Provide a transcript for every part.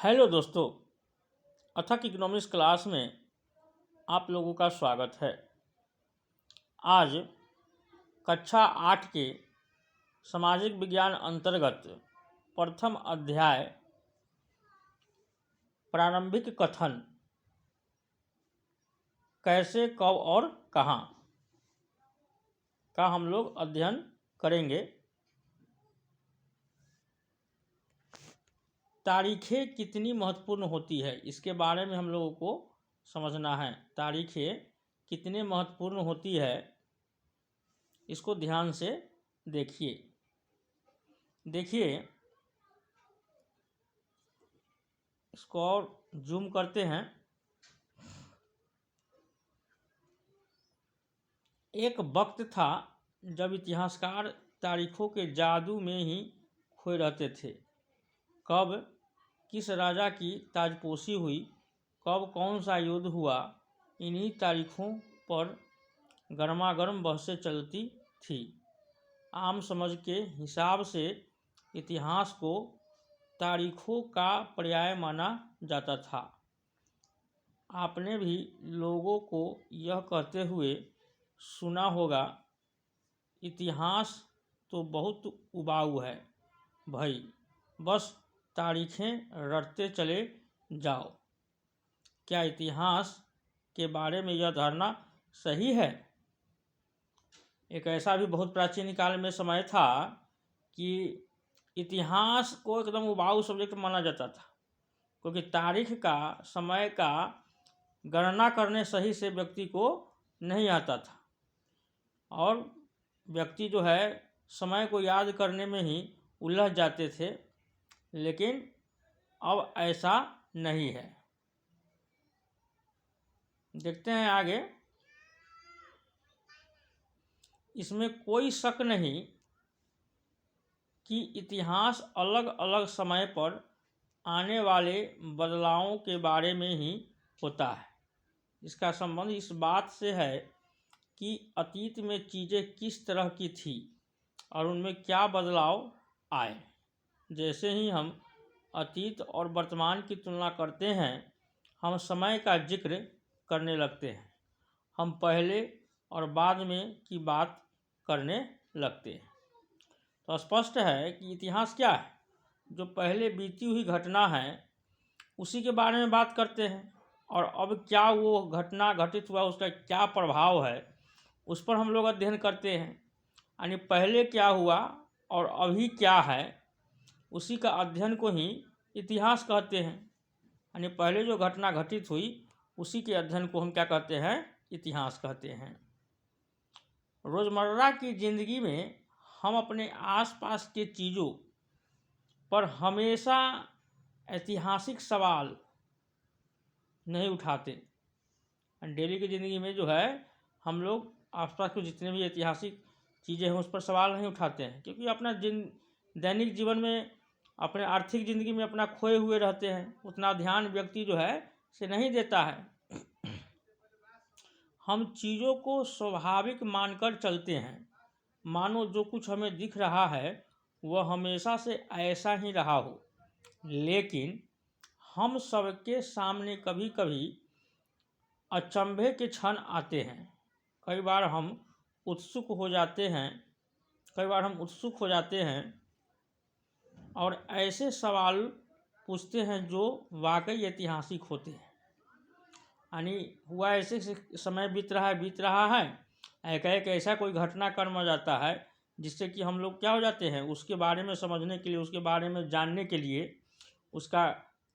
Hello दोस्तों, अथक economics class में आप लोगों का स्वागत है। आज कक्षा 8 के सामाजिक विज्ञान अंतर्गत प्रथम अध्याय प्रारंभिक कथन कैसे, कब और कहाँ का हम लोग अध्ययन करेंगे। तारीखें कितनी महत्वपूर्ण होती है, इसके बारे में हम लोगों को समझना है। तारीखें कितने महत्वपूर्ण होती है, इसको ध्यान से देखिए। इसको और जूम करते हैं। एक वक्त था जब इतिहासकार तारीखों के जादू में ही खोए रहते थे। कब किस राजा की ताजपोशी हुई, कब कौन सा युद्ध हुआ, इन्हीं तारीखों पर गर्मागर्म बहसें चलती थी। आम समझ के हिसाब से इतिहास को तारीखों का पर्याय माना जाता था। आपने भी लोगों को यह कहते हुए सुना होगा, इतिहास तो बहुत उबाऊ है भाई, बस तारीखें रटते चले जाओ। क्या इतिहास के बारे में यह धारणा सही है? एक ऐसा भी बहुत प्राचीन काल में समय था कि इतिहास को एकदम उबाऊ सब्जेक्ट माना जाता था, क्योंकि तारीख का, समय का गणना करने सही से व्यक्ति को नहीं आता था और व्यक्ति जो है समय को याद करने में ही उलझ जाते थे। लेकिन अब ऐसा नहीं है। देखते हैं आगे। इसमें कोई शक नहीं कि इतिहास अलग अलग समय पर आने वाले बदलावों के बारे में ही होता है। इसका संबंध इस बात से है कि अतीत में चीज़ें किस तरह की थी और उनमें क्या बदलाव आए। जैसे ही हम अतीत और वर्तमान की तुलना करते हैं, हम समय का जिक्र करने लगते हैं। हम पहले और बाद में की बात करने लगते हैं। तो स्पष्ट है कि इतिहास क्या है। जो पहले बीती हुई घटना है उसी के बारे में बात करते हैं, और अब क्या वो घटना घटित हुआ, उसका क्या प्रभाव है, उस पर हम लोग अध्ययन करते हैं। यानी पहले क्या हुआ और अभी क्या है, उसी का अध्ययन को ही इतिहास कहते हैं। यानी पहले जो घटना घटित हुई उसी के अध्ययन को हम क्या कहते हैं? इतिहास कहते हैं। रोज़मर्रा की ज़िंदगी में हम अपने आसपास के चीज़ों पर हमेशा ऐतिहासिक सवाल नहीं उठाते। डेली की ज़िंदगी में जो है हम लोग आसपास के जितने भी ऐतिहासिक चीज़ें हैं उस पर सवाल नहीं उठाते हैं, क्योंकि अपना दैनिक जीवन में, अपने आर्थिक ज़िंदगी में अपना खोए हुए रहते हैं। उतना ध्यान व्यक्ति जो है से नहीं देता है। हम चीज़ों को स्वाभाविक मानकर चलते हैं, मानो जो कुछ हमें दिख रहा है वह हमेशा से ऐसा ही रहा हो। लेकिन हम सबके सामने कभी कभी अचंभे के क्षण आते हैं। कई बार हम उत्सुक हो जाते हैं और ऐसे सवाल पूछते हैं जो वाकई ऐतिहासिक होते हैं। यानी हुआ ऐसे समय बीत रहा है, एक ऐसा कोई घटनाक्रम आ जाता है जिससे कि हम लोग क्या हो जाते हैं, उसके बारे में समझने के लिए, उसके बारे में जानने के लिए, उसका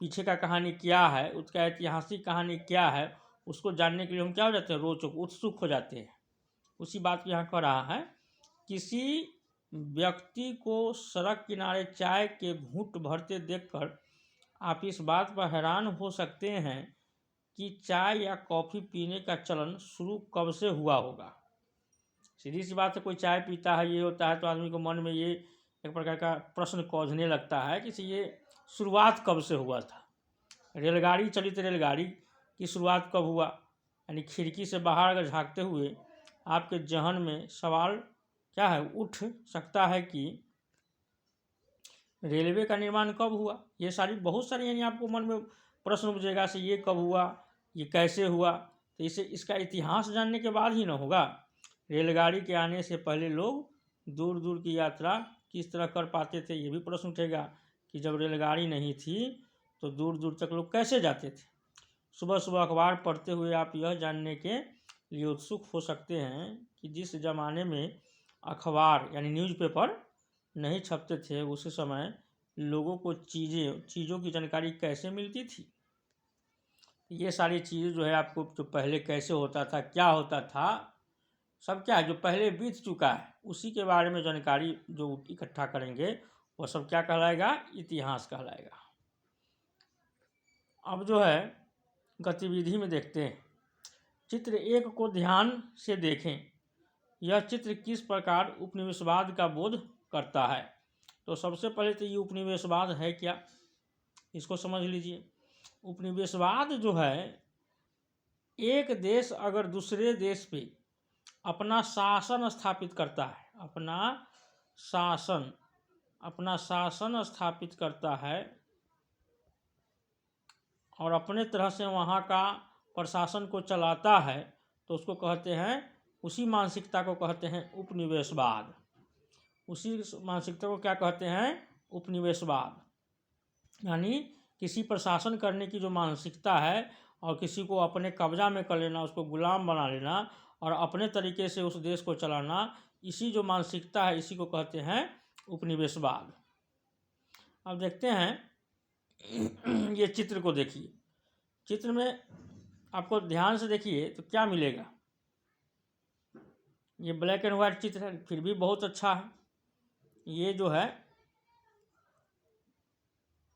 पीछे का कहानी क्या है, उसका ऐतिहासिक कहानी क्या है, उसको जानने के लिए हम क्या हो जाते हैं, रोचक, उत्सुक हो जाते हैं। उसी बात को यहाँ कह रहा है। किसी व्यक्ति को सड़क किनारे चाय के घूंट भरते देखकर आप इस बात पर हैरान हो सकते हैं कि चाय या कॉफ़ी पीने का चलन शुरू कब से हुआ होगा। सीधी सी बात है, कोई चाय पीता है, ये होता है, तो आदमी को मन में ये एक प्रकार का प्रश्न कौंधने लगता है कि ये शुरुआत कब से हुआ था। रेलगाड़ी चली तो रेलगाड़ी की शुरुआत कब हुआ। यानी खिड़की से बाहर अगर झाँकते हुए आपके जहन में सवाल क्या है, उठ सकता है कि रेलवे का निर्माण कब हुआ, ये सारी बहुत सारी यानी आपको मन में प्रश्न उपजेगा से ये कब हुआ, ये कैसे हुआ, तो इसे इसका इतिहास जानने के बाद ही ना होगा। रेलगाड़ी के आने से पहले लोग दूर दूर की यात्रा किस तरह कर पाते थे, ये भी प्रश्न उठेगा कि जब रेलगाड़ी नहीं थी तो दूर दूर तक लोग कैसे जाते थे। सुबह सुबह अखबार पढ़ते हुए आप यह जानने के लिए उत्सुक हो सकते हैं कि जिस ज़माने में अखबार यानी न्यूज़पेपर नहीं छपते थे उस समय लोगों को चीज़ों की जानकारी कैसे मिलती थी। ये सारी चीज़ें जो है आपको जो पहले कैसे होता था, क्या होता था, सब क्या है जो पहले बीत चुका है उसी के बारे में जानकारी जो इकट्ठा करेंगे वो सब क्या कहलाएगा, इतिहास कहलाएगा। अब जो है गतिविधि में देखते हैं। चित्र 1 को ध्यान से देखें। यह चित्र किस प्रकार उपनिवेशवाद का बोध करता है। तो सबसे पहले तो ये उपनिवेशवाद है क्या, इसको समझ लीजिए। उपनिवेशवाद जो है, एक देश अगर दूसरे देश पे अपना शासन स्थापित करता है, अपना शासन स्थापित करता है और अपने तरह से वहाँ का प्रशासन को चलाता है, तो उसको कहते हैं, उसी मानसिकता को कहते हैं उपनिवेशवाद। उसी मानसिकता को क्या कहते हैं, उपनिवेशवाद। यानी किसी पर शासन करने की जो मानसिकता है और किसी को अपने कब्जा में कर लेना, उसको गुलाम बना लेना और अपने तरीके से उस देश को चलाना, इसी जो मानसिकता है इसी को कहते हैं उपनिवेशवाद। अब देखते हैं ये चित्र को देखिए। चित्र में आपको ध्यान से देखिए तो क्या मिलेगा। ये ब्लैक एंड वाइट चित्र है, फिर भी बहुत अच्छा है। ये जो है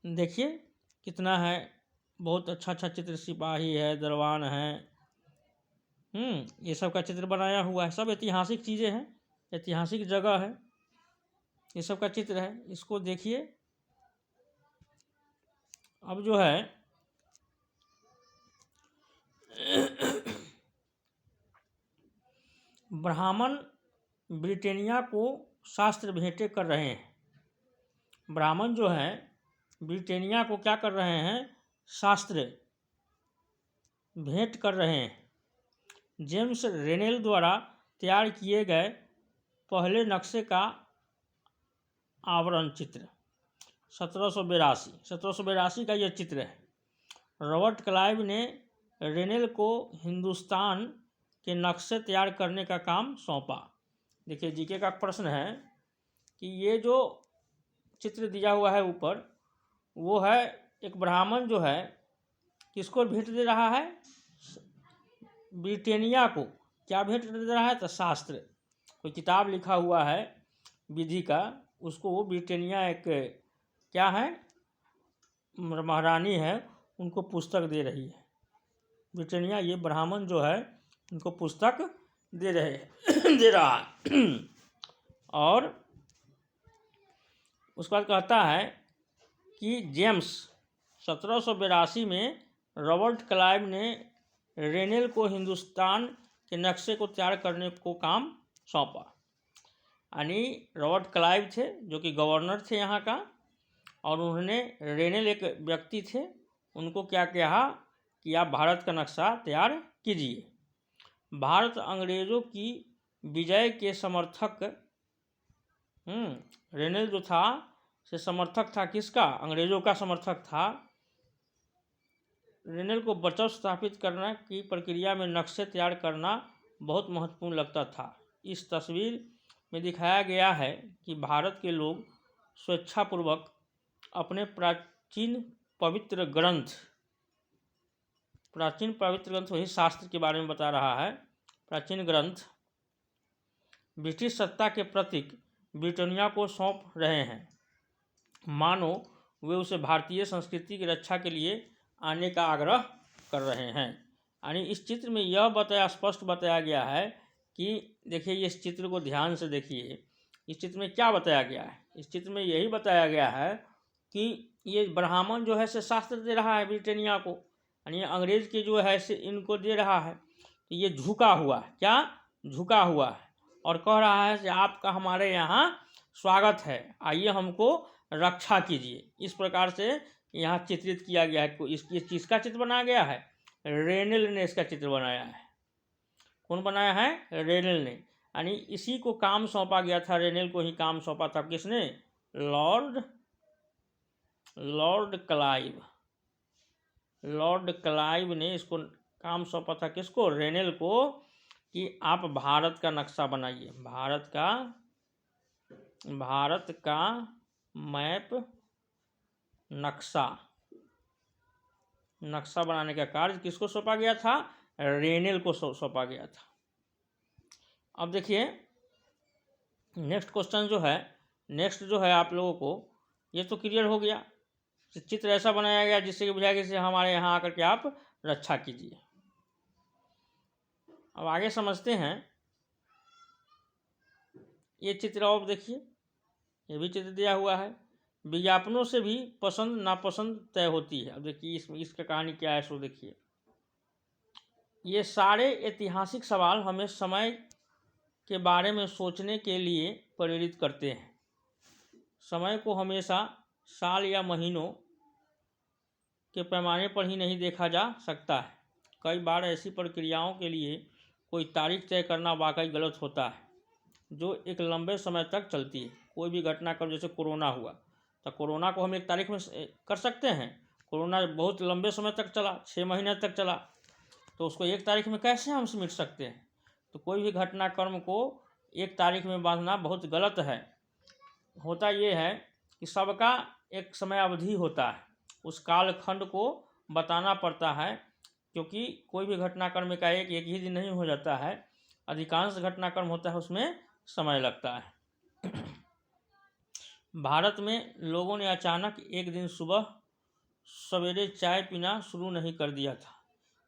देखिए कितना है, बहुत अच्छा अच्छा चित्र, सिपाही है, दरवान है, ये सब का चित्र बनाया हुआ है। सब ऐतिहासिक चीज़ें हैं, ऐतिहासिक जगह है, ये सब का चित्र है। इसको देखिए। अब जो है ब्राह्मण ब्रिटेनिया को शास्त्र भेंटें कर रहे हैं। ब्राह्मण जो है ब्रिटेनिया को क्या कर रहे हैं, शास्त्र भेंट कर रहे हैं। जेम्स रेनेल द्वारा तैयार किए गए पहले नक्शे का आवरण चित्र 1782 का यह चित्र है। रॉबर्ट क्लाइव ने रेनेल को हिंदुस्तान के नक्शे तैयार करने का काम सौंपा। देखिए जीके का प्रश्न है कि ये जो चित्र दिया हुआ है ऊपर, वो है एक ब्राह्मण जो है किसको भेंट दे रहा है, ब्रिटेनिया को। क्या भेंट दे रहा है, तो शास्त्र, कोई किताब लिखा हुआ है विधि का, उसको वो ब्रिटेनिया एक क्या है, महारानी है, उनको पुस्तक दे रही है। ब्रिटेनिया ये ब्राह्मण जो है उनको पुस्तक दे रहा है। और उसके बाद कहता है कि जेम्स 1782 में रॉबर्ट क्लाइव ने रेनेल को हिंदुस्तान के नक्शे को तैयार करने को काम सौंपा। यानी रॉबर्ट क्लाइव थे जो कि गवर्नर थे यहाँ का, और उन्होंने रेनेल एक व्यक्ति थे, उनको क्या कहा कि आप भारत का नक्शा तैयार कीजिए। भारत अंग्रेज़ों की विजय के समर्थक, रेनेल जो था से समर्थक था किसका, अंग्रेज़ों का समर्थक था। रेनेल को वर्चस्व स्थापित करने की प्रक्रिया में नक्शे तैयार करना बहुत महत्वपूर्ण लगता था। इस तस्वीर में दिखाया गया है कि भारत के लोग स्वेच्छापूर्वक अपने प्राचीन पवित्र ग्रंथ वही शास्त्र के बारे में बता रहा है, प्राचीन ग्रंथ ब्रिटिश सत्ता के प्रतीक ब्रिटानिया को सौंप रहे हैं, मानो वे उसे भारतीय संस्कृति की रक्षा के लिए आने का आग्रह कर रहे हैं। यानी इस चित्र में यह स्पष्ट बताया गया है कि देखिए, इस चित्र को ध्यान से देखिए। इस चित्र में क्या बताया गया है, इस चित्र में यही बताया गया है कि ये ब्राह्मण जो है से शास्त्र दे रहा है ब्रिटेनिया को, यानी अंग्रेज के जो है से इनको दे रहा है। तो ये झुका हुआ है, क्या झुका हुआ है, और कह रहा है कि आपका हमारे यहाँ स्वागत है, आइए हमको रक्षा कीजिए। इस प्रकार से यहाँ चित्रित किया गया है। इस किसका चित्र बनाया गया है? रेनेल ने इसका चित्र बनाया है। कौन बनाया है? रेनेल ने। यानी इसी को काम सौंपा गया था, रेनेल को ही काम सौंपा था। किसने? Lord Clive. लॉर्ड क्लाइव ने इसको काम सौंपा था। किसको? रेनेल को, कि आप भारत का नक्शा बनाइए। भारत का मैप, नक्शा बनाने का कार्य किसको सौंपा गया था? रेनेल को सौंपा गया था। अब देखिए नेक्स्ट क्वेश्चन जो है आप लोगों को, ये तो क्लियर हो गया, चित्र ऐसा बनाया गया जिससे कि बुझाया कि हमारे यहाँ आकर के आप रक्षा कीजिए। अब आगे समझते हैं। ये चित्र और देखिए, ये भी चित्र दिया हुआ है। विज्ञापनों से भी पसंद नापसंद तय होती है। अब देखिए इसका कहानी क्या है, सो देखिए। ये सारे ऐतिहासिक सवाल हमें समय के बारे में सोचने के लिए प्रेरित करते हैं। समय को हमेशा साल या महीनों के पैमाने पर ही नहीं देखा जा सकता है। कई बार ऐसी प्रक्रियाओं के लिए कोई तारीख तय करना वाकई गलत होता है, जो एक लंबे समय तक चलती है। कोई भी घटनाक्रम, जैसे कोरोना हुआ, तो कोरोना को हम एक तारीख में कर सकते हैं? कोरोना बहुत लंबे समय तक चला, 6 महीने तक चला, तो उसको एक तारीख में कैसे हम समेट सकते हैं? तो कोई भी घटनाक्रम को एक तारीख में बांधना बहुत गलत है। होता ये है कि सबका एक समय अवधि होता है, उस कालखंड को बताना पड़ता है, क्योंकि कोई भी घटनाक्रम का एक ही दिन नहीं हो जाता है। अधिकांश घटनाक्रम होता है उसमें समय लगता है। भारत में लोगों ने अचानक एक दिन सुबह सवेरे चाय पीना शुरू नहीं कर दिया था।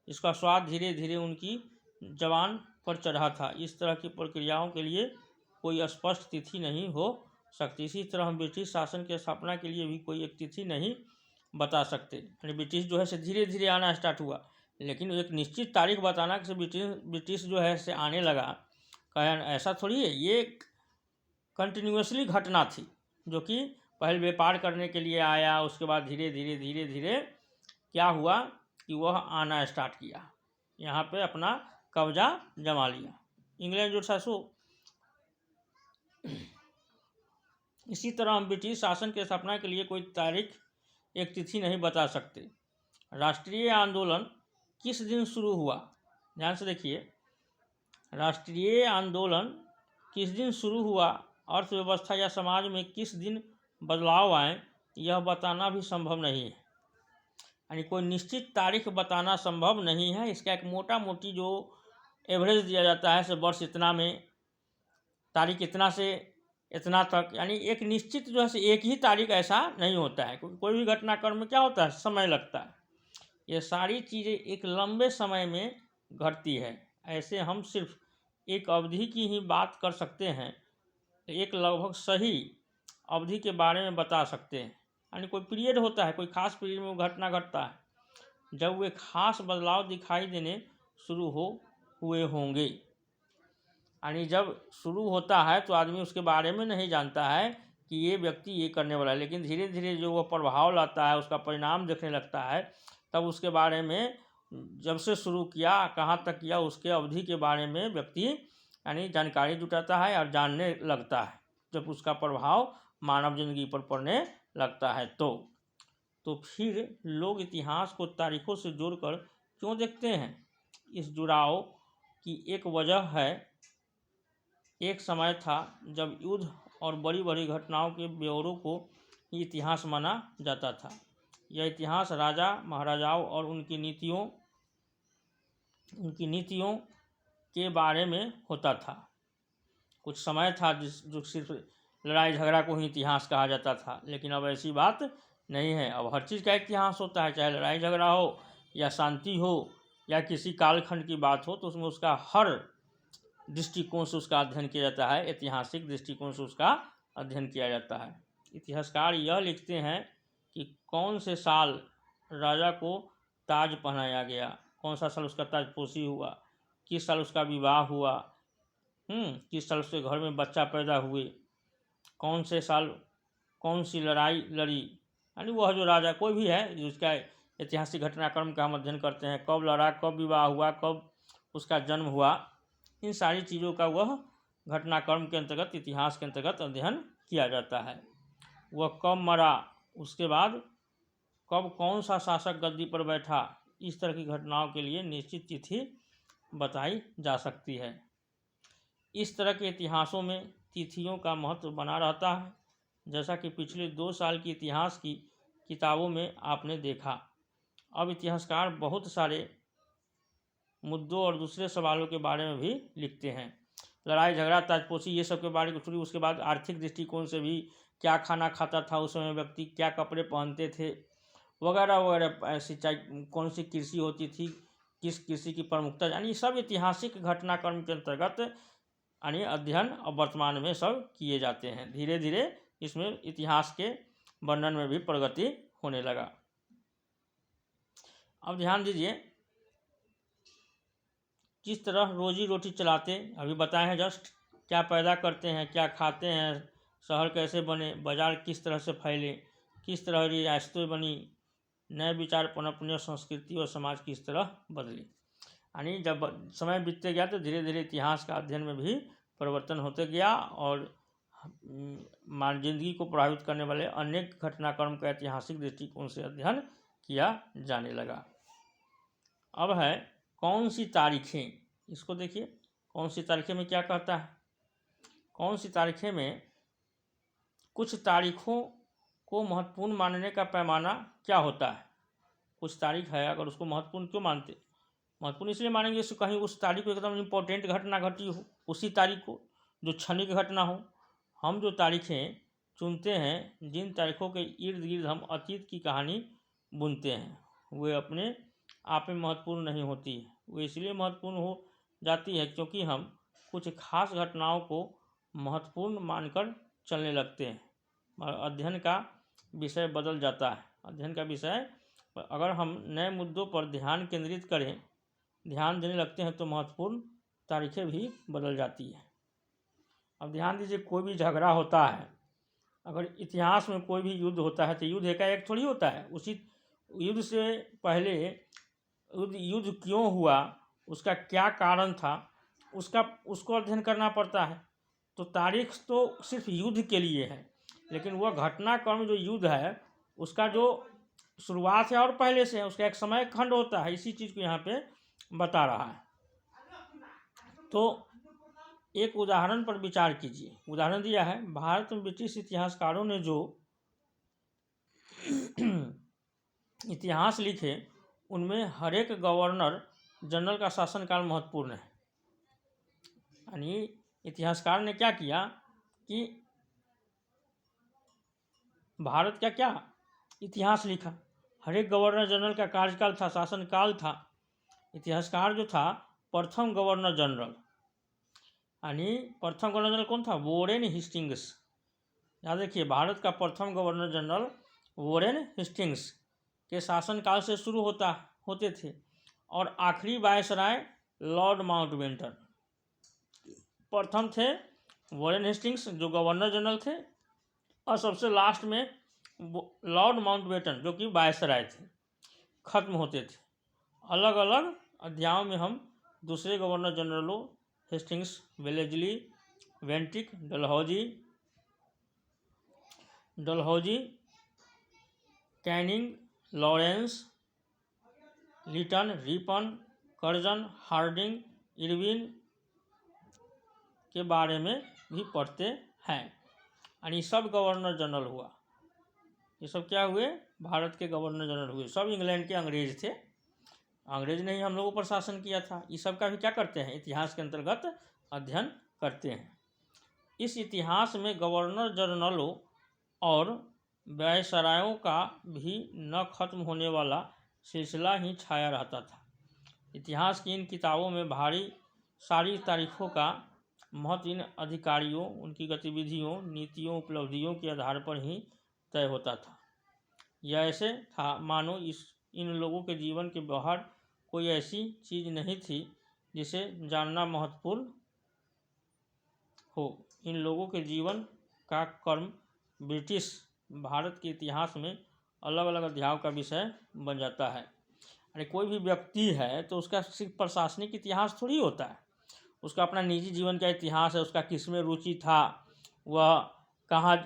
इसका स्वाद धीरे धीरे उनकी जबान पर चढ़ा था। इस तरह की प्रक्रियाओं के लिए कोई स्पष्ट तिथि नहीं हो सकती। इसी तरह हम ब्रिटिश शासन की स्थापना के लिए भी कोई एक तिथि नहीं बता सकते। ब्रिटिश जो है से धीरे धीरे आना स्टार्ट हुआ, लेकिन एक निश्चित तारीख बताना कि ब्रिटिश जो है से आने लगा, ऐसा थोड़ी है। ये कंटिन्यूसली घटना थी, जो कि पहले व्यापार करने के लिए आया, उसके बाद धीरे धीरे क्या हुआ कि वह आना स्टार्ट किया, यहाँ पे अपना कब्जा जमा लिया। इंग्लैंड जो था सो इसी तरह हम ब्रिटिश शासन के स्थापना के लिए कोई तारीख, एक तिथि नहीं बता सकते। राष्ट्रीय आंदोलन किस दिन शुरू हुआ? ध्यान से देखिए, राष्ट्रीय आंदोलन किस दिन शुरू हुआ, अर्थव्यवस्था या समाज में किस दिन बदलाव आए, यह बताना भी संभव नहीं है। यानी कोई निश्चित तारीख बताना संभव नहीं है। इसका एक मोटा मोटी जो एवरेज दिया जाता है, से वर्ष इतना में, तारीख इतना से इतना तक, यानी एक निश्चित जो है से एक ही तारीख ऐसा नहीं होता है। कोई भी घटनाक्रम में क्या होता है? समय लगता है। ये सारी चीज़ें एक लंबे समय में घटती है। ऐसे हम सिर्फ एक अवधि की ही बात कर सकते हैं, एक लगभग सही अवधि के बारे में बता सकते हैं। यानी कोई पीरियड होता है, कोई खास पीरियड में वो घटना घटता है, जब वे खास बदलाव दिखाई देने शुरू हुए होंगे। यानी जब शुरू होता है तो आदमी उसके बारे में नहीं जानता है कि ये व्यक्ति ये करने वाला है, लेकिन धीरे धीरे जो वो प्रभाव लाता है, उसका परिणाम देखने लगता है, तब उसके बारे में, जब से शुरू किया कहाँ तक किया, उसके अवधि के बारे में व्यक्ति यानी जानकारी जुटाता है और जानने लगता है, जब उसका प्रभाव मानव जिंदगी पर पड़ने लगता है। तो फिर लोग इतिहास को तारीखों से जोड़कर क्यों देखते हैं? इस जुड़ाव की एक वजह है, एक समय था जब युद्ध और बड़ी बड़ी घटनाओं के ब्यौरों को इतिहास माना जाता था। यह इतिहास राजा महाराजाओं और उनकी नीतियों के बारे में होता था। कुछ समय था जो सिर्फ लड़ाई झगड़ा को ही इतिहास कहा जाता था, लेकिन अब ऐसी बात नहीं है। अब हर चीज़ का इतिहास होता है, चाहे लड़ाई झगड़ा हो या शांति हो या किसी कालखंड की बात हो, तो उसमें उसका हर दृष्टिकोण से उसका अध्ययन किया जाता है, ऐतिहासिक दृष्टिकोण से उसका अध्ययन किया जाता है। इतिहासकार यह लिखते हैं कि कौन से साल राजा को ताज पहनाया गया, कौन सा साल उसका ताजपोशी हुआ, किस साल उसका विवाह हुआ, किस साल उसके घर में बच्चा पैदा हुए, कौन से साल कौन सी लड़ाई लड़ी, यानी वह जो राजा कोई भी है जिसका ऐतिहासिक घटनाक्रम का हम अध्ययन करते हैं, कब लड़ा, कब विवाह हुआ, कब उसका जन्म हुआ, इन सारी चीज़ों का वह घटनाक्रम के अंतर्गत, इतिहास के अंतर्गत अध्ययन किया जाता है। वह कब मरा, उसके बाद कब कौन सा शासक गद्दी पर बैठा, इस तरह की घटनाओं के लिए निश्चित तिथि बताई जा सकती है। इस तरह के इतिहासों में तिथियों का महत्व बना रहता है, जैसा कि पिछले 2 साल की इतिहास की किताबों में आपने देखा। अब इतिहासकार बहुत सारे मुद्दों और दूसरे सवालों के बारे में भी लिखते हैं, लड़ाई झगड़ा ताजपोशी ये सब के बारे में थोड़ी, उसके बाद आर्थिक दृष्टिकोण से भी क्या खाना खाता था उस समय व्यक्ति, क्या कपड़े पहनते थे, वगैरह वगैरह, सिंचाई कौन सी कृषि होती थी, किस कृषि की प्रमुखता, यानी सब ऐतिहासिक घटनाक्रम के अंतर्गत यानी अध्ययन अब वर्तमान में सब किए जाते हैं। धीरे धीरे इसमें इतिहास के वर्णन में भी प्रगति होने लगा। अब ध्यान दीजिए, किस तरह रोजी रोटी चलाते, अभी बताए हैं जस्ट, क्या पैदा करते हैं, क्या खाते हैं, शहर कैसे बने, बाजार किस तरह से फैले, किस तरह रियासतें बनी, नए विचार पनपने, संस्कृति और समाज किस तरह बदले। यानी जब समय बीतते गया तो धीरे धीरे इतिहास का अध्ययन में भी परिवर्तन होते गया और मान जिंदगी को प्रभावित करने वाले अनेक घटनाक्रम का ऐतिहासिक दृष्टिकोण से अध्ययन किया जाने लगा। अब है कौन सी तारीखें, इसको देखिए, कौन सी तारीखें में क्या कहता है। कौन सी तारीखें में कुछ तारीखों को महत्वपूर्ण मानने का पैमाना क्या होता है। कुछ तारीख है, अगर उसको महत्वपूर्ण क्यों मानते, महत्वपूर्ण इसलिए मानेंगे कहीं उस तारीख को एकदम इम्पोर्टेंट घटना घटी हो, उसी तारीख को जो क्षणिक घटना हो। हम जो तारीखें चुनते हैं, जिन तारीखों के इर्द गिर्द हम अतीत की कहानी बुनते हैं, वे अपने आप में महत्वपूर्ण नहीं होती है। वे इसलिए महत्वपूर्ण हो जाती है क्योंकि हम कुछ खास घटनाओं को महत्वपूर्ण मानकर चलने लगते हैं और अध्ययन का विषय बदल जाता है। अध्ययन का विषय, अगर हम नए मुद्दों पर ध्यान केंद्रित करें, ध्यान देने लगते हैं तो महत्वपूर्ण तारीखें भी बदल जाती है। अब ध्यान दीजिए, कोई भी झगड़ा होता है, अगर इतिहास में कोई भी युद्ध होता है तो युद्ध एकाएक थोड़ी होता है। उसी युद्ध से पहले युद्ध क्यों हुआ, उसका क्या कारण था, उसको अध्ययन करना पड़ता है। तो तारीख तो सिर्फ युद्ध के लिए है, लेकिन वह घटनाक्रम जो युद्ध है उसका जो शुरुआत है और पहले से है, उसका एक समय खंड होता है। इसी चीज़ को यहाँ पे बता रहा है। तो एक उदाहरण पर विचार कीजिए। उदाहरण दिया है, भारत में ब्रिटिश इतिहासकारों ने जो इतिहास लिखे उनमें हर एक गवर्नर जनरल का शासनकाल महत्वपूर्ण है। यानी इतिहासकार ने क्या किया कि भारत का क्या इतिहास लिखा, हर एक गवर्नर जनरल का कार्यकाल था, शासनकाल था। इतिहासकार जो था प्रथम गवर्नर जनरल, यानी प्रथम गवर्नर जनरल कौन था, वोरेन हेस्टिंग्स। याद रखिए, भारत का प्रथम गवर्नर जनरल वोरेन हेस्टिंग्स के शासनकाल से शुरू होते थे और आखिरी वायसराय लॉर्ड माउंटबेटन। प्रथम थे वोरेन हेस्टिंग्स जो गवर्नर जनरल थे, और सबसे लास्ट में लॉर्ड माउंटबेटन जो कि वायसराय थे, खत्म होते थे। अलग अलग अध्यायों में हम दूसरे गवर्नर जनरलों Hastings, Wellesley, Bentinck, Dalhousie, Canning, Lawrence, Lytton, Ripon, Curzon, Hardinge, Irwin के बारे में भी पढ़ते हैं। यानी सब गवर्नर जनरल हुआ, ये सब क्या हुए, भारत के गवर्नर जनरल हुए। सब इंग्लैंड के अंग्रेज थे, अंग्रेज ने ही हम लोगों पर शासन किया था। इस सब का भी क्या करते हैं, इतिहास के अंतर्गत अध्ययन करते हैं। इस इतिहास में गवर्नर जनरलों और वायसरायों का भी न खत्म होने वाला सिलसिला ही छाया रहता था। इतिहास की इन किताबों में सारी तारीखों का महत्व इन अधिकारियों, उनकी गतिविधियों, नीतियों, उपलब्धियों के आधार पर ही तय होता था। यह ऐसे था मानो इन लोगों के जीवन के बाहर कोई ऐसी चीज़ नहीं थी जिसे जानना महत्वपूर्ण हो। इन लोगों के जीवन का कर्म ब्रिटिश भारत के इतिहास में अलग अलग अध्यायों का विषय बन जाता है। अरे कोई भी व्यक्ति है तो उसका सिर्फ प्रशासनिक इतिहास थोड़ी होता है, उसका अपना निजी जीवन का इतिहास है, उसका किस में रुचि था, वह कहाँ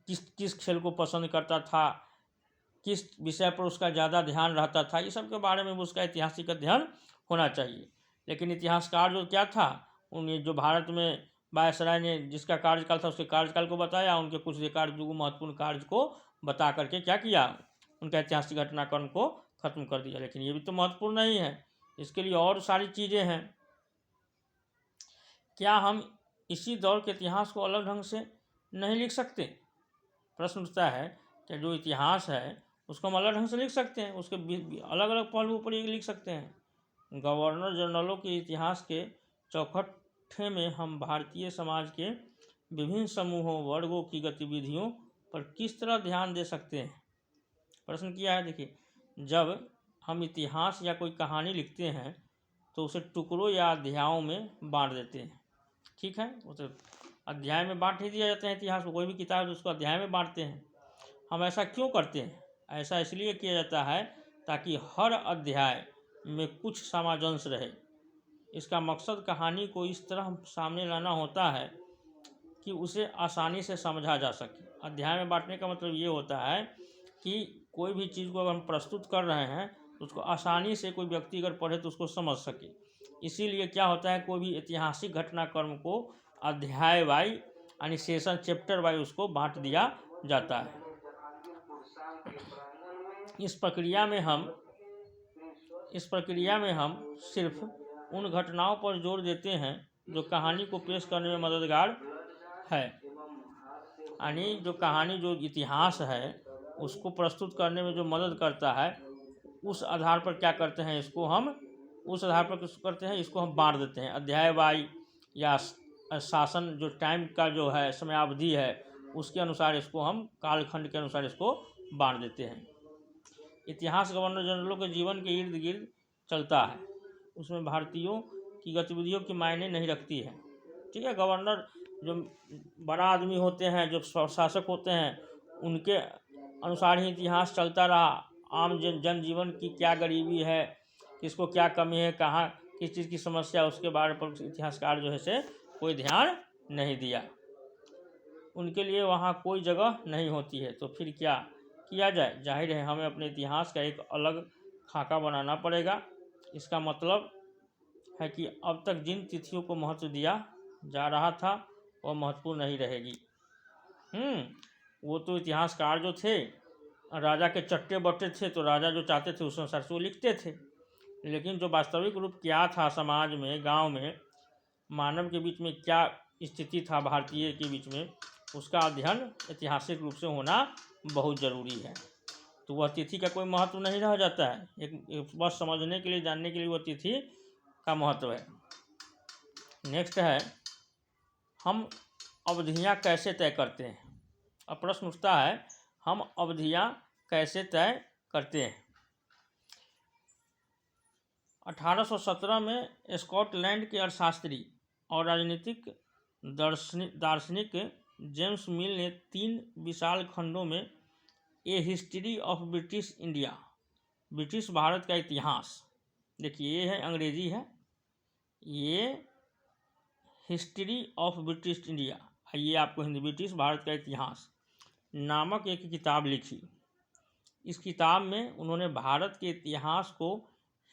किस किस खेल को पसंद करता था, किस विषय पर उसका ज़्यादा ध्यान रहता था, ये सब के बारे में उसका ऐतिहासिक अध्ययन होना चाहिए। लेकिन इतिहासकार जो क्या था, उन्हें जो भारत में वायसराय ने जिसका कार्यकाल था उसके कार्यकाल को बताया, उनके कुछ महत्वपूर्ण कार्य को बता करके क्या किया, उनका ऐतिहासिक घटनाक्रम को खत्म कर दिया। लेकिन ये भी तो महत्वपूर्ण नहीं है, इसके लिए और सारी चीज़ें हैं। क्या हम इसी दौर के इतिहास को अलग ढंग से नहीं लिख सकते? प्रश्न उठता है कि जो इतिहास है उसको हम अलग ढंग से लिख सकते हैं, उसके अलग अलग पहलुओं पर ये लिख सकते हैं। गवर्नर जनरलों के इतिहास के चौखटे में हम भारतीय समाज के विभिन्न समूहों वर्गों की गतिविधियों पर किस तरह ध्यान दे सकते हैं? प्रश्न किया है। देखिए, जब हम इतिहास या कोई कहानी लिखते हैं तो उसे टुकड़ों या अध्यायों में बांट देते हैं। ठीक है, उसे अध्याय में बांट ही दिया जाता है। इतिहास को कोई भी किताब है उसको अध्याय में बांटते हैं। हम ऐसा क्यों करते हैं? ऐसा इसलिए किया जाता है ताकि हर अध्याय में कुछ सामंजस्य रहे। इसका मकसद कहानी को इस तरह सामने लाना होता है कि उसे आसानी से समझा जा सके। अध्याय में बांटने का मतलब ये होता है कि कोई भी चीज़ को अगर हम प्रस्तुत कर रहे हैं तो उसको आसानी से कोई व्यक्ति अगर पढ़े तो उसको समझ सके। इसीलिए क्या होता है, कोई भी ऐतिहासिक घटनाक्रम को अध्याय वाई यानी सेशन चैप्टर वाई उसको बांट दिया जाता है। इस प्रक्रिया में हम सिर्फ उन घटनाओं पर जोर देते हैं जो कहानी को पेश करने में मददगार है, यानी जो कहानी जो इतिहास है उसको प्रस्तुत करने में जो मदद करता है उस आधार पर क्या करते हैं, इसको हम उस आधार पर करते हैं, इसको हम बांट देते हैं अध्याय वाई या शासन जो टाइम का जो है समयावधि है उसके अनुसार इसको हम कालखंड के अनुसार इसको बांट देते हैं। इतिहास गवर्नर जनरलों के जीवन के इर्द गिर्द चलता है, उसमें भारतीयों की गतिविधियों की मायने नहीं रखती है। ठीक है, गवर्नर जो बड़ा आदमी होते हैं, जो शासक होते हैं, उनके अनुसार ही इतिहास चलता रहा। आम जनजीवन की क्या गरीबी है, किसको क्या कमी है, कहाँ किस चीज़ की समस्या, उसके बारे पर इतिहासकार जो है से कोई ध्यान नहीं दिया। उनके लिए वहाँ कोई जगह नहीं होती है। तो फिर क्या किया जाए? जाहिर है हमें अपने इतिहास का एक अलग खाका बनाना पड़ेगा। इसका मतलब है कि अब तक जिन तिथियों को महत्व दिया जा रहा था वह महत्वपूर्ण नहीं रहेगी। वो तो इतिहासकार जो थे राजा के चट्टे बट्टे थे, तो राजा जो चाहते थे उस अनुसार से वो लिखते थे। लेकिन जो वास्तविक रूप क्या था समाज में, गांव में, मानव के बीच में क्या स्थिति था भारतीय के बीच में, उसका अध्ययन ऐतिहासिक रूप से होना बहुत ज़रूरी है। तो वह तिथि का कोई महत्व नहीं रह जाता है, एक बस समझने के लिए, जानने के लिए वह तिथि का महत्व है। नेक्स्ट है, हम अवधियाँ कैसे तय करते हैं? अब प्रश्न उठता है, हम अवधियाँ कैसे तय करते हैं? 1817 में स्कॉटलैंड के अर्थशास्त्री और राजनीतिक दार्शनिक जेम्स मिल ने 3 विशाल खंडों में a history of British India, British Bharat का इतिहास, देखिए ये है अंग्रेजी है, ये हिस्ट्री ऑफ ब्रिटिश इंडिया, ये आपको हिंदी ब्रिटिश भारत का इतिहास नामक एक किताब लिखी। इस किताब में उन्होंने भारत के इतिहास को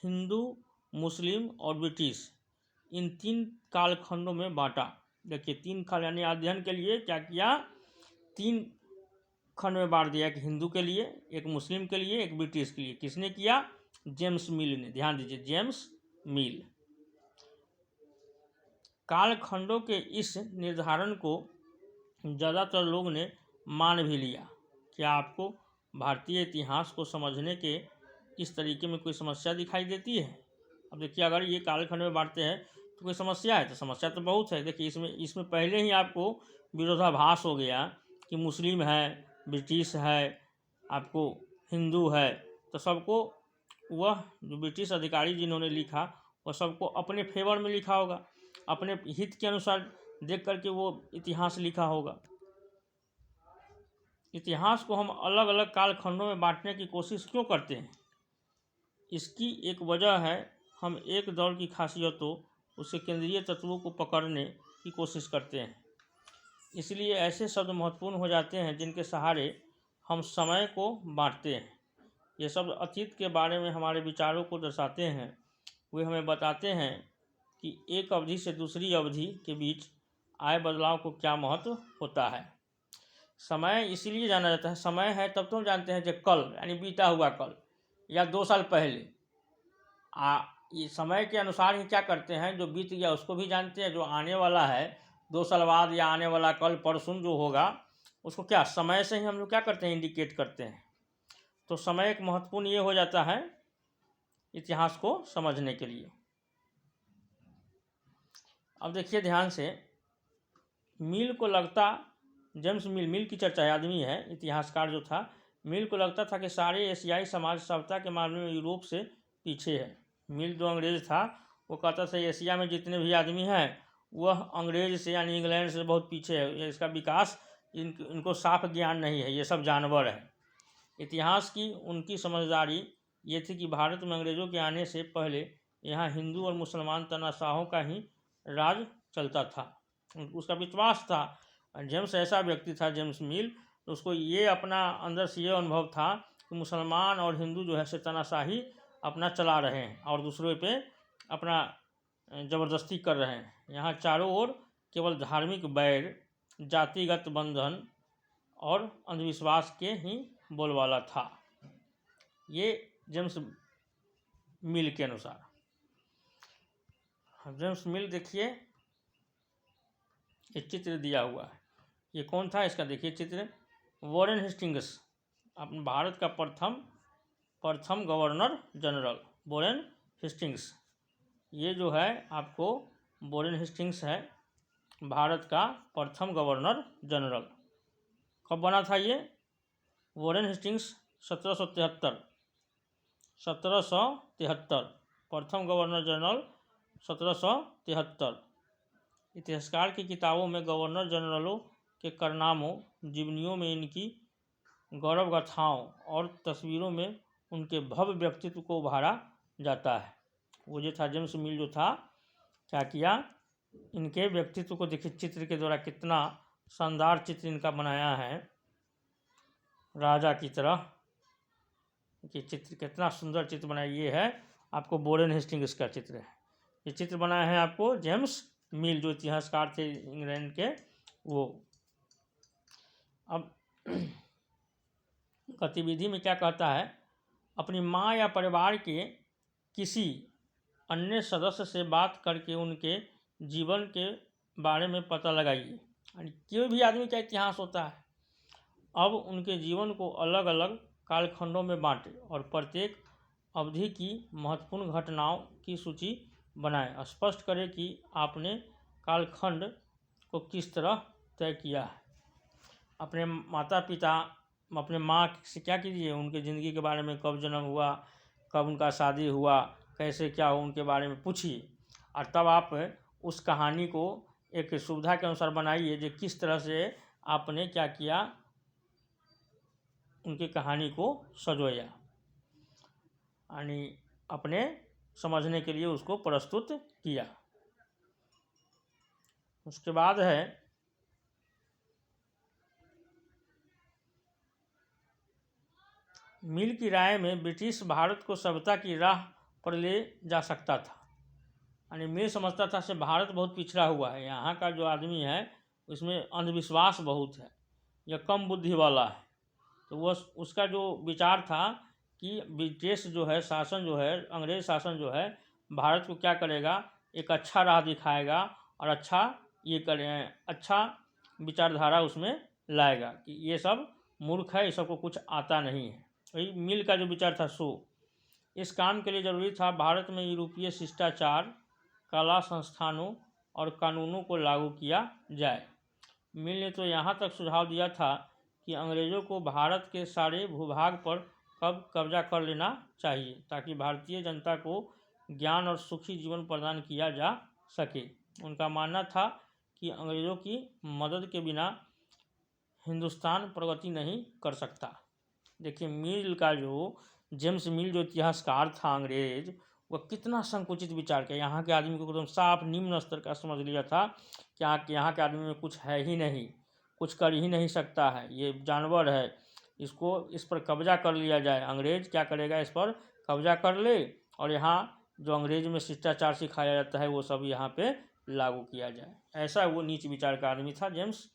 हिंदू, मुस्लिम और ब्रिटिश इन 3 कालखंडों में बांटा। देखिए 3 खंड, यानी अध्ययन के लिए क्या किया, 3 खंड में बांट दिया, एक हिंदू के लिए, एक मुस्लिम के लिए, एक ब्रिटिश के लिए। किसने किया? जेम्स मिल ने। ध्यान दीजिए, जेम्स मिल। कालखंडों के इस निर्धारण को ज़्यादातर लोग ने मान भी लिया। क्या आपको भारतीय इतिहास को समझने के इस तरीके में कोई समस्या दिखाई देती है? अब देखिए, अगर ये कालखंड में बांटते हैं तो कोई समस्या है? तो समस्या तो बहुत है। देखिए इसमें पहले ही आपको विरोधाभास हो गया कि मुस्लिम है, ब्रिटिश है, आपको हिंदू है, तो सबको वह जो ब्रिटिश अधिकारी जिन्होंने लिखा वह सबको अपने फेवर में लिखा होगा, अपने हित के अनुसार देख करके वो इतिहास लिखा होगा। इतिहास को हम अलग अलग कालखंडों में बांटने की कोशिश क्यों करते हैं? इसकी एक वजह है, हम एक दौर की खासियतों, उसके केंद्रीय तत्वों को पकड़ने की कोशिश करते हैं। इसलिए ऐसे शब्द महत्वपूर्ण हो जाते हैं जिनके सहारे हम समय को बांटते हैं। ये शब्द अतीत के बारे में हमारे विचारों को दर्शाते हैं। वे हमें बताते हैं कि एक अवधि से दूसरी अवधि के बीच आए बदलाव को क्या महत्व होता है। समय इसीलिए जाना जाता है, समय है तब तो हम जानते हैं कि कल यानी बीता हुआ कल या 2 साल पहले। ये समय के अनुसार ही क्या करते हैं, जो बीत गया उसको भी जानते हैं, जो आने वाला है 2 साल बाद या आने वाला कल परसों जो होगा उसको क्या समय से ही हम लोग क्या करते हैं, इंडिकेट करते हैं। तो समय एक महत्वपूर्ण ये हो जाता है इतिहास को समझने के लिए। अब देखिए ध्यान से, मिल को लगता, जेम्स मिल की चर्चा है, आदमी है, इतिहासकार जो था, मिल को लगता था कि सारे एशियाई समाज सभ्यता के मामले में यूरोप से पीछे है। मिल जो अंग्रेज था वो कहता था एशिया में जितने भी आदमी हैं वह अंग्रेज से यानी इंग्लैंड से बहुत पीछे है, इसका विकास इनको साफ ज्ञान नहीं है, ये सब जानवर है। इतिहास की उनकी समझदारी ये थी कि भारत में अंग्रेज़ों के आने से पहले यहाँ हिंदू और मुसलमान तानाशाहों का ही राज चलता था, उसका विश्वास था। जेम्स ऐसा व्यक्ति था, जेम्स मिल, तो उसको ये अपना अंदर से ये अनुभव था कि मुसलमान और हिंदू जो है से तानाशाही अपना चला रहे हैं और दूसरों पे अपना ज़बरदस्ती कर रहे हैं। यहाँ चारों ओर केवल धार्मिक बैर, जातिगत बंधन और अंधविश्वास के ही बोलबाला था, ये जेम्स मिल के अनुसार। जेम्स मिल देखिए, ये चित्र दिया हुआ है, ये कौन था इसका देखिए चित्र, वॉरेन हेस्टिंग्स, अपने भारत का प्रथम गवर्नर जनरल वॉरेन हेस्टिंग्स। ये जो है आपको वॉरेन हेस्टिंग्स है भारत का प्रथम गवर्नर जनरल। कब बना था ये? वॉरेन हेस्टिंग्स 1773, प्रथम गवर्नर जनरल 1773। इतिहासकार की किताबों में गवर्नर जनरलों के कारनामों, जीवनियों में इनकी गौरव गाथाओं और तस्वीरों में उनके भव्य व्यक्तित्व को उभारा जाता है। वो जो था जेम्स मिल जो था, क्या किया, इनके व्यक्तित्व को देखिए चित्र के द्वारा कितना शानदार चित्र इनका बनाया है, राजा की तरह। ये चित्र कितना सुंदर चित्र बनाया, ये है आपको वॉरेन हेस्टिंग्स का चित्र है। ये चित्र बनाया है आपको जेम्स मिल, जो इतिहासकार थे इंग्लैंड के वो। अब गतिविधि में क्या कहता है, अपनी माँ या परिवार के किसी अन्य सदस्य से बात करके उनके जीवन के बारे में पता लगाइए। कोई भी आदमी का इतिहास होता है। अब उनके जीवन को अलग अलग कालखंडों में बांटें और प्रत्येक अवधि की महत्वपूर्ण घटनाओं की सूची बनाएं। स्पष्ट करें कि आपने कालखंड को किस तरह तय किया है। अपने माता पिता, अपने माँ से क्या कीजिए, उनके ज़िंदगी के बारे में, कब जन्म हुआ, कब उनका शादी हुआ, कैसे क्या हो, उनके बारे में पूछिए। और तब आप उस कहानी को एक सुविधा के अनुसार बनाइए, जो किस तरह से आपने क्या किया, उनकी कहानी को सजोया, यानी अपने समझने के लिए उसको प्रस्तुत किया। उसके बाद है मिल की राय में ब्रिटिश भारत को सभ्यता की राह पर ले जा सकता था। यानी मिल समझता था से भारत बहुत पिछड़ा हुआ है, यहाँ का जो आदमी है उसमें अंधविश्वास बहुत है, यह कम बुद्धि वाला है। तो वह उसका जो विचार था कि ब्रिटिश जो है शासन जो है, अंग्रेज शासन जो है, भारत को क्या करेगा, एक अच्छा राह दिखाएगा और अच्छा ये करें, अच्छा विचारधारा उसमें लाएगा कि ये सब मूर्ख है, ये सबको कुछ आता नहीं है। वही मिल का जो विचार था सो। इस काम के लिए ज़रूरी था भारत में यूरोपीय शिष्टाचार, कला संस्थानों और कानूनों को लागू किया जाए। मिल ने तो यहाँ तक सुझाव दिया था कि अंग्रेज़ों को भारत के सारे भूभाग पर कब कब्जा कर लेना चाहिए, ताकि भारतीय जनता को ज्ञान और सुखी जीवन प्रदान किया जा सके। उनका मानना था कि अंग्रेज़ों की मदद के बिना हिंदुस्तान प्रगति नहीं कर सकता। देखिए मिल का जो जेम्स मिल जो इतिहासकार था अंग्रेज, वह कितना संकुचित विचार किया। यहाँ के आदमी को एकदम साफ निम्न स्तर का समझ लिया था कि यहाँ के आदमी में कुछ है ही नहीं, कुछ कर ही नहीं सकता है, ये जानवर है, इसको इस पर कब्जा कर लिया जाए। अंग्रेज क्या करेगा, इस पर कब्जा कर ले और यहाँ जो अंग्रेज में शिष्टाचार सिखाया जाता है वो सब यहाँ पे लागू किया जाए। ऐसा वो नीच विचार का आदमी था जेम्स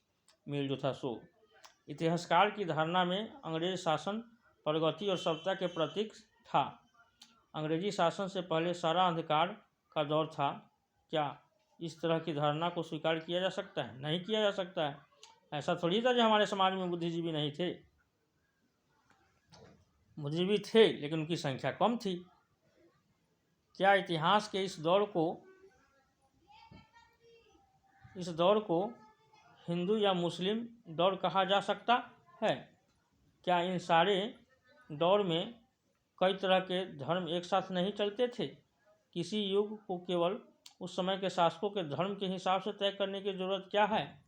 मिल जो था सो। इतिहासकार की धारणा में अंग्रेज शासन प्रगति और सभ्यता के प्रतीक था। अंग्रेजी शासन से पहले सारा अंधकार का दौर था। क्या इस तरह की धारणा को स्वीकार किया जा सकता है? नहीं किया जा सकता है। ऐसा थोड़ी था जो हमारे समाज में बुद्धिजीवी नहीं थे, बुद्धिजीवी थे लेकिन उनकी संख्या कम थी। क्या इतिहास के इस दौर को हिंदू या मुस्लिम दौर कहा जा सकता है? क्या इन सारे दौर में कई तरह के धर्म एक साथ नहीं चलते थे? किसी युग को केवल उस समय के शासकों के धर्म के हिसाब से तय करने की ज़रूरत क्या है?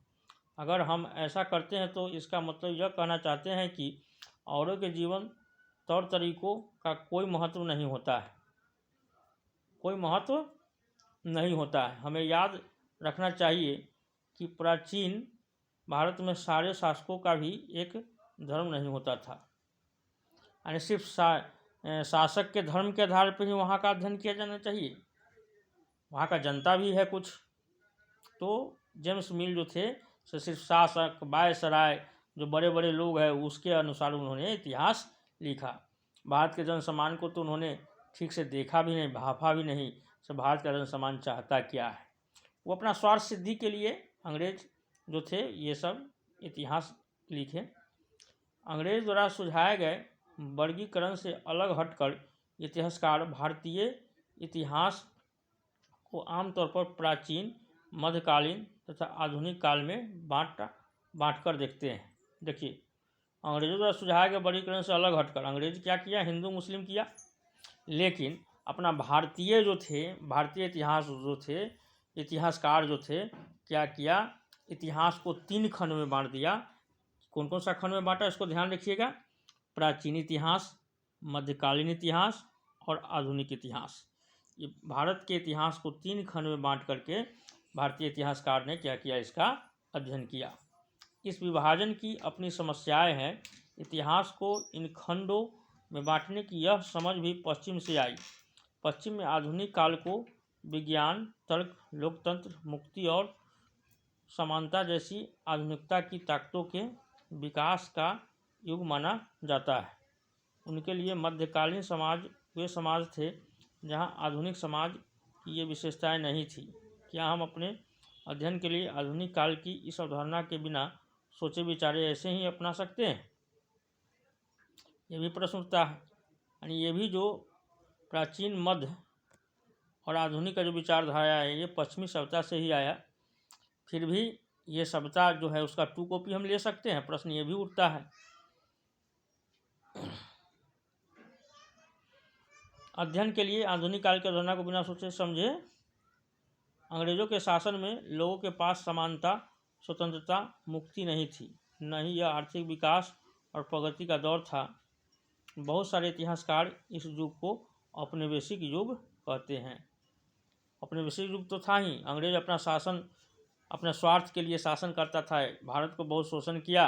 अगर हम ऐसा करते हैं तो इसका मतलब यह कहना चाहते हैं कि औरों के जीवन तौर तरीकों का कोई महत्व नहीं होता है, कोई महत्व नहीं होता है। हमें याद रखना चाहिए कि प्राचीन भारत में सारे शासकों का भी एक धर्म नहीं होता था, यानी सिर्फ शासक के धर्म के आधार पर ही वहाँ का अध्ययन किया जाना चाहिए। वहाँ का जनता भी है कुछ। तो जेम्स मिल जो थे सिर्फ शासक वायसराय जो बड़े बड़े लोग हैं उसके अनुसार उन्होंने इतिहास लिखा। भारत के जनसम्मान को तो उन्होंने ठीक से देखा भी नहीं, भाफा भी नहीं। तो भारत का जनसम्मान चाहता क्या है? वो अपना स्वार्थ सिद्धि के लिए अंग्रेज जो थे ये सब इतिहास लिखे। अंग्रेज द्वारा सुझाए गए वर्गीकरण से अलग हटकर इतिहासकार भारतीय इतिहास को आमतौर पर प्राचीन, मध्यकालीन तथा आधुनिक काल में बांटकर देखते हैं। देखिए अंग्रेजों द्वारा सुझाए गए वर्गीकरण से अलग हटकर अंग्रेज क्या किया, हिंदू मुस्लिम किया, लेकिन अपना भारतीय इतिहासकार जो थे क्या किया, इतिहास को 3 खंड में बांट दिया। कौन कौन सा खंड में बांटा इसको ध्यान रखिएगा, प्राचीन इतिहास, मध्यकालीन इतिहास और आधुनिक इतिहास। ये भारत के इतिहास को 3 खंड में बांट करके भारतीय इतिहासकार ने क्या किया, इसका अध्ययन किया। इस विभाजन की अपनी समस्याएं हैं। इतिहास को इन खंडों में बांटने की यह समझ भी पश्चिम से आई। पश्चिम में आधुनिक काल को विज्ञान, तर्क, लोकतंत्र, मुक्ति और समानता जैसी आधुनिकता की ताकतों के विकास का युग माना जाता है। उनके लिए मध्यकालीन समाज वे समाज थे जहां आधुनिक समाज की ये विशेषताएं नहीं थी। क्या हम अपने अध्ययन के लिए आधुनिक काल की इस अवधारणा के बिना सोचे विचारे ऐसे ही अपना सकते हैं? ये भी प्रश्न उठता है। यानी ये भी जो प्राचीन, मध्य और आधुनिक का जो विचारधारा है ये पश्चिमी सभ्यता से ही आया। फिर भी ये सभ्यता जो है उसका 2 कॉपी हम ले सकते हैं? प्रश्न ये भी उठता है। अध्ययन के लिए आधुनिक काल की अवधारणा को बिना सोचे समझे। अंग्रेजों के शासन में लोगों के पास समानता, स्वतंत्रता, मुक्ति नहीं थी, न ही यह आर्थिक विकास और प्रगति का दौर था। बहुत सारे इतिहासकार इस युग को औपनिवेशिक युग कहते हैं। औपनिवेशिक युग तो था ही, अंग्रेज अपना शासन अपने स्वार्थ के लिए शासन करता था, भारत को बहुत शोषण किया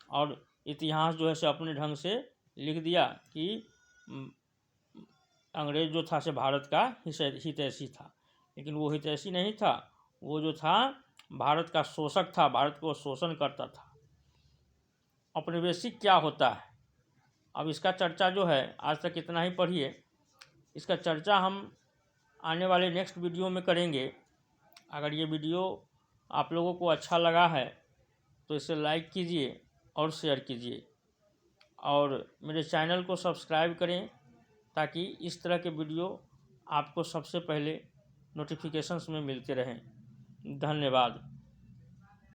और इतिहास जो है से अपने ढंग से लिख दिया कि अंग्रेज जो था से भारत का हितैषी था, लेकिन वो हितैषी नहीं था, वो जो था भारत का शोषक था, भारत को शोषण करता था। औपनिवेशिक क्या होता है, अब इसका चर्चा जो है आज तक इतना ही पढ़िए। इसका चर्चा हम आने वाले नेक्स्ट वीडियो में करेंगे। अगर ये वीडियो आप लोगों को अच्छा लगा है तो इसे लाइक कीजिए और शेयर कीजिए और मेरे चैनल को सब्सक्राइब करें ताकि इस तरह के वीडियो आपको सबसे पहले नोटिफिकेशंस में मिलते रहें। धन्यवाद।